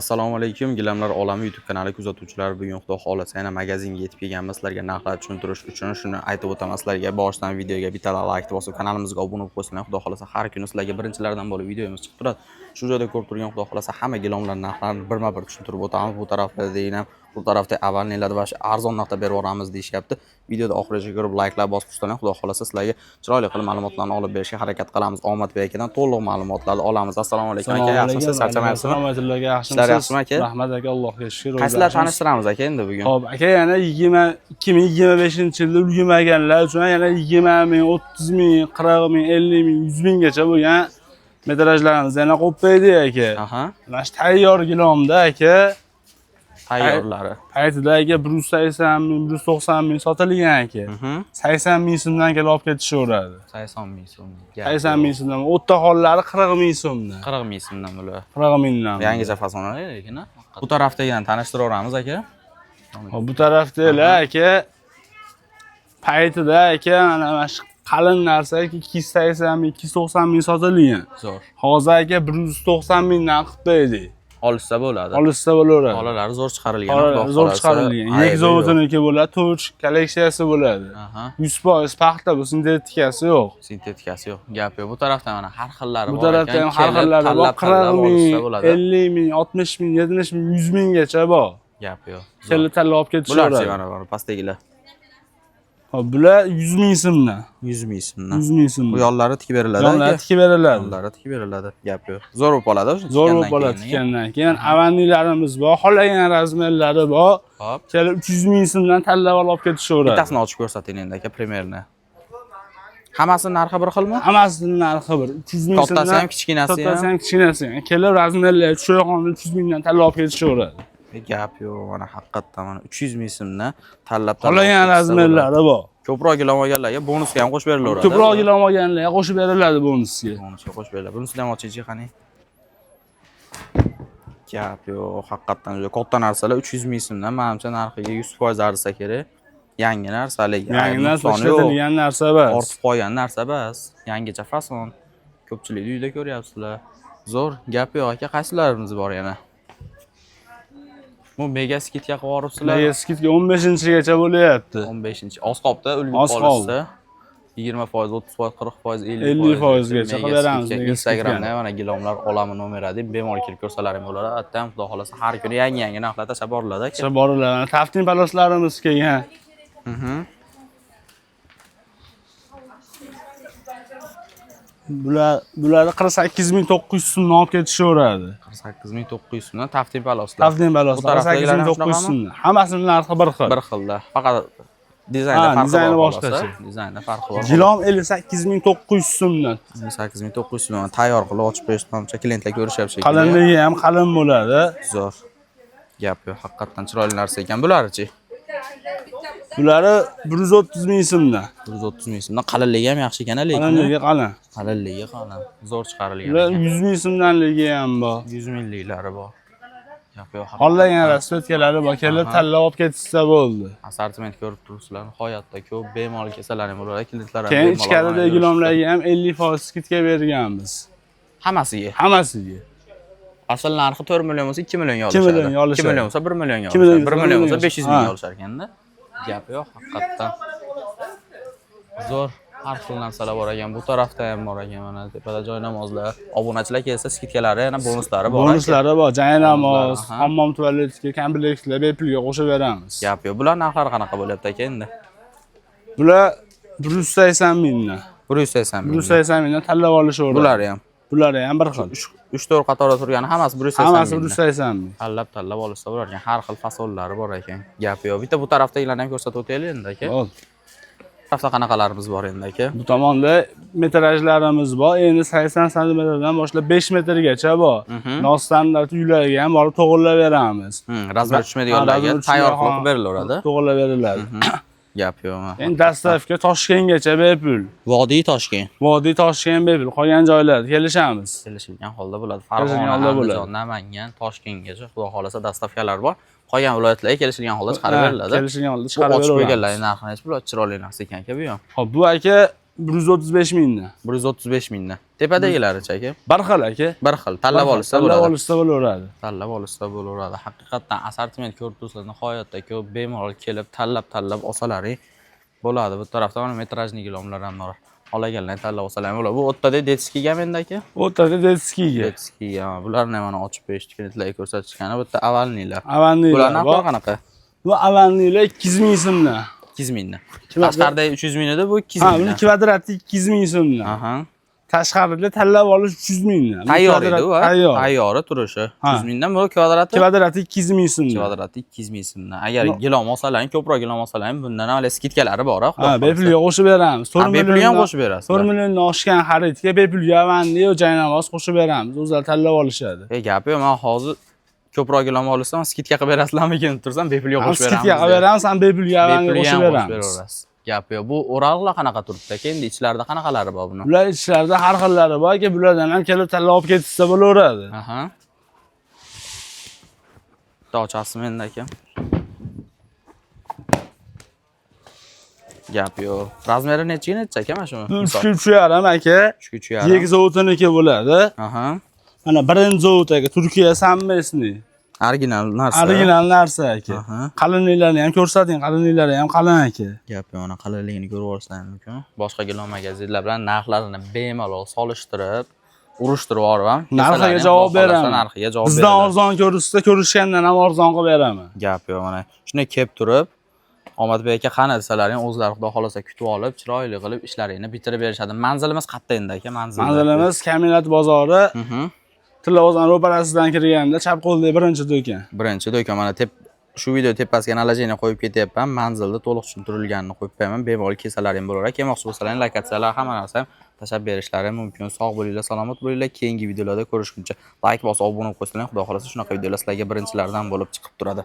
Assalomu alaykum, Gilamlar olami YouTube kanali kuzatuvchilari. Bugun Xudo xolasa yana magazinga yetib kelganmiz. Sizlarga narxlar tushuntirish uchun shuni aytib o'taman. Sizlarga boshidan videoga bitta like bosib, kanalimizga obuna bo'lib qo'yinglar. Xudo xolasa har kuni sizlarga birinchilardan bo'lib videomiz chiqib turadi. Shu joyda ko'rib turgan Xudo xolasa hamma gilamlar narxlarini birma-bir tushuntirib o'tamiz. Bu tarafda deyman, bu tarafda avvalnilarda va arzon narxda berib boramiz deyishyapti. Videoda oxirigacha ko'rib like'lar bosib turinglar. Xudo xolasa sizlarga chiroyli qilib ma'lumotlarni olib berishga harakat qilamiz. Omadbek akadan to'liq ma'lumotlarni olamiz. Assalomu alaykum aka, yaxshimisiz? Charchamayapsizmi? Rahmatullohga yaxshimisiz? Yaxshimi aka? Rahmat aka, Allohga shukr. Qaysilar tanishtiramiz aka endi bugun? Xo'p, aka yana 2025-yilda ulgurmaganlar uchun yana 20 ming, 30 ming, 40 ming, 50 ming, 100 minggacha bo'lgan metrajlarimiz yana qo'ppaydi aka. Aha. Mana shu tayyor gilomda aka. Tayyorlari. Paytida aka 180 ming, 190 ming sotilgan aka. 80 ming so'mdan kelib olib ketishaveradi. 80 ming so'm. 80 ming so'mdan. O'rta hollari 40 ming so'mdan. 40 ming so'mdan bular. 40 mingdan. Yangicha fasonlar lekin. Bu tarafda yana tanishtiramiz aka. Hop, bu tarafdalar aka. Paytida aka mana shu qalin narsa 280 ming, 290 ming sotilgan. Zo'r. Hozir aka 190 mingdan qilib berdik. Olishsa bo'ladi. Olishsa bo'laveradi. Xolalari zo'r chiqarilgan. Zo'r chiqarilgan. Egzotiniki bo'ladi, to'ch kolleksiyasi bo'ladi. 100% paxta bu, sintetikasi yo'q. Sintetikasi yo'q. Gap yo'q. Bu tarafda mana har xillari bor. Bu tarafda ham har xillari bor. 40 ming, 50 ming, 60 ming, 70 ming, 100 minggacha bor. Gap yo'q. Kelib tanlab olib ketishaveradi. Bular mana bor, pastdagilar. Hop, bular 100 ming so'mdan. 100 ming so'mdan. 100 ming so'mdan. Bu yollari tikib beriladi. Yollari tikib beriladi. Yollari tikib beriladi. Gap yo'q. Zo'r bo'lib qoladi o'sha. Zo'r bo'lib qoladi tikkandan keyin. Avannilarimiz bor, xohlagan razmerlari bor. Hop. Kelib 300 ming so'mdan tanlab olib ketishaveradi. Bittasini ochib ko'rsating endi aka, primerni. Hammasining narxi bir xilmi? Hammasining narxi bir. 300 ming so'mdan. Kattasi ham, kichkinasi ham. Kattasi ham, kichkinasi ham. Kelib razmerlar tushoyxonni 300 mingdan tanlab olib ketishaveradi. Gap yo'q, mana haqiqatdan mana 300 ming so'mdan tanlab xohlagan razmerlari bor. Ko'proq gilam olganlarga bonusga ham qo'shib berilaveradi. Ko'proq gilam olganlarga qo'shib beriladi bonusga. Bonusga qo'shib beriladi. Bunisini ham ochingchi qani. Gap yo'q, haqiqatdan juda katta narsalar 300 ming so'mdan menimcha narxiga 100% arzisa kerak. Yangi narsalar, yangi narsa ishlatilgan narsa emas. Ortib qolgan narsa emas. Yangicha fason. Ko'pchilik uyda ko'ryapsizlar. Zo'r, gap yo'q aka, qaysilarimiz bor yana? Bu mega skitga qilib yoribsizlar. Mega skitga 15-gacha bo'layapti. 15-chi. Oz qolibdi, ulgurib qolsa 20%, 30%, 40%, 50% gacha qilib beramiz. Instagramda mana gilomlar olami nomeri deb bemalol kelib ko'rsalaring bo'ladi. Hatto xudo xolasa har kuni yangi narxlar tashlab boriladi aka. Tashlab boriladi. Taftin paloslarimiz kelgan. Bularni 48900 so'mdan olib ketishaveradi. 48900 so'mdan taftin paloslar. Taftin paloslar 48900 so'mdan. Hammasining narxi bir xil. Bir xilda. Faqat dizayni boshqacha. Dizayni farqi bor. Gilom 58900 so'mdan. 58900 so'mdan tayyor qilib ochib berishmoqchi, klientlar ko'rishyapti. Qalinligi ham qalin bo'ladi. Zo'r. Gap yo'q, haqiqatdan chiroyli narsa ekan. Bularchi? Bulari 130 ming so'mdan. 130 ming so'mdan. Qalinligi ham yaxshi ekan, lekin. Qalinligi qalin. Qalinligi qalin. Zo'r chiqarilgan. Bular 100 ming so'mdanligi ham bor. 100 mingliklari bor. Gap yo'q. Xohlagan rasvetkalari bor, kelib tanlab olib ketsa bo'ldi. Assortiment ko'rib turibsizlar. Nihoyatda ko'p bemalol kesalaring bo'ladi, klientlar ham. Keyin ichkaridagi gilomlarga ham 50% skidga berganmiz. Hammasiga. Hammasiga. Asl narxi 4 million bo'lsa 2 million olishadi. 2 million olishadi. 2 million bo'lsa 1 million olishadi. 1 million bo'lsa 500 ming olishar ekanda. Gap yo'q, haqiqatdan. Zo'r, har xil narsalar bor ekan. Bu tarafda ham bor ekan, mana tepada joy namozlar. Obunachilar kelsa, skidkalari, yana bonuslari bor. Bonuslari bor, joy namoz, hammom tualetga, komplekslar bepulga qo'shib beramiz. Gap yo'q. Bular narxlari qanaqa bo'lyapti aka endi? Bular 180 mingdan. 180 ming. 180 mingdan tanlab olishaveradi. Bular ham bir xil. 3-4 qatorda turgani hammasi 180 ming. Hammasi 180 ming. Tanlab olishsa bo'lar ekan. Har xil fasonlari bor ekan. Gap yo'q. Bitta bu tarafdagilarni ham ko'rsatib o'taylik endi aka. Bo'ldi. Tarafda qanaqalarimiz bor endi aka? Bu tomonda metrajlarimiz bor. Endi 80 santimetrdan boshlab 5 metrgacha bor. Nostandart uylarga ham borib to'g'irlab beramiz. Razmer tushmaydiganlarga tayyor qilib berilaveradi. To'g'irlab beriladi. Gap yo'q. Endi dastavka Toshkentgacha bepul. Vodiy Toshkent. Vodiy Toshkent bepul. Qolgan joylarda kelishamiz. Kelishilgan holda bo'ladi. Farg'ona, Andijon, Namangan, Toshkentgacha xudo xolasa dastavkalar bor. Qolgan viloyatlarga kelishilgan holda chiqarib beriladi. Kelishilgan holda chiqarib beriladi. Ochib qo'yganlarning narxini hech bir chiroyli narsa ekan aka bu ham. Xo'p, bu aka 135 mingdan. 135 mingdan. Tepadagilarichi aka? Bir xil aka. Bir xil tanlab olsa Tanlab bo'ladi. olishsa bo'laveradi. Tanlab olsa bo'laveradi. Haqiqatan assortiment ko'rib tursangiz, nihoyatda ko'p bemalol kelib tanlab olsalaring bo'ladi. Bu tarafda mana metrajli gilomlar ham bor. Xohlaganlarni tanlab olsalaring bo'ladi. Bu o'rtada detskiga menda aka? O'rtada detskiga. Detskiga. Bularni mana ochib qo'yish klientlarga ko'rsatishgani. Bu yerda avalnilar. Avannilar. Bularni narxi qanaqa? Bu avannilar 200 ming so'mdan. 200 mingdan. Tashqarida 300 ming edi, bu 200 Ha, mingdan. buni kvadrati 200 ming so'mdan. Aha. Tashqarida tanlab olish 300 mingdan. Tayyor edi u. Tayyor. Tayyori turishi. 300 mingdan bu kvadrati. Kvadrati 200 ming so'mdan. Kvadrati 200 ming so'mdan. Agar gilom olsalaring, ko'proq gilom olsalaring, bundan avval skidkalari bor, xudo Ha, bepulga qo'shib beramiz. 4 bepulga ham qo'shib berasiz. 4 milliondan oshgan xaridga bepulga avanni yo jaynamoz qo'shib beramiz. O'zlari tanlab olishadi. Gapi yo'q, men hozir ko'proq gilom olsam, skidka qilib berasizlarmikin tursam, bepulga qo'shib beramiz. Skidga qilib beramiz, ham bepulga avanni qo'shib beramiz. Gapi yo'q. Bu o'ralg'lar qanaqa turibdi aka? Endi ichlarida qanaqalari bor buni? Bular ichlarida har xillari bor, aka bulardan ham kelib tanlab olib ketsa bo'laveradi. Aha. Bitta ochasizmi endi aka? Gap yo'q. Razmeri necha aka mana shuni? 3,5 aka. 3,5. Yek zavodniki bo'ladi. Aha. Mana birinchi zavod aka, Turkiya sammasini. Original narsa. Original narsa aka. Aha. Qalinliklarini ham ko'rsating, qalinliklari ham qalin aka. Gap yo'q, mana qalinligini ko'rib olsalaring mumkin. Boshqa gilom magazinlar bilan narxlarini bemalol solishtirib, urishtirib yuboraman. Narxiga javob beraman. Narxiga javob beraman. Bizdan arzon ko'rishsa, ko'rishgandan ham arzon qilib beraman. Gap yo'q, mana shunday kelib turib, Omadbek aka qani desalaring, o'zlari xudo xolasa kutib olib, chiroyli qilib ishlaringni bitirib berishadi. Manzilimiz qayerda endi aka? Manzilimiz Kaminat bozori. Tillavozan ro'parasidan kirganda chap qo'lda birinchi do'kon. Birinchi do'kon. Mana shu video tepasiga nalajeni qo'yib ketyapman. Manzilda to'liq tushuntirilganini qo'yib qo'yaman. Bemalol kelsalaring bo'laveradi. Kelmoqchi bo'lsalaring lokatsiyalar hamma narsa ham tashlab berishlari mumkin. Sog' bo'linglar, salomat bo'linglar. Keyingi videolarda ko'rishguncha like bosib, obuna bo'lib qo'ysalaring, xudo xolasa shunaqa videolar sizlarga birinchilardan bo'lib chiqib turadi.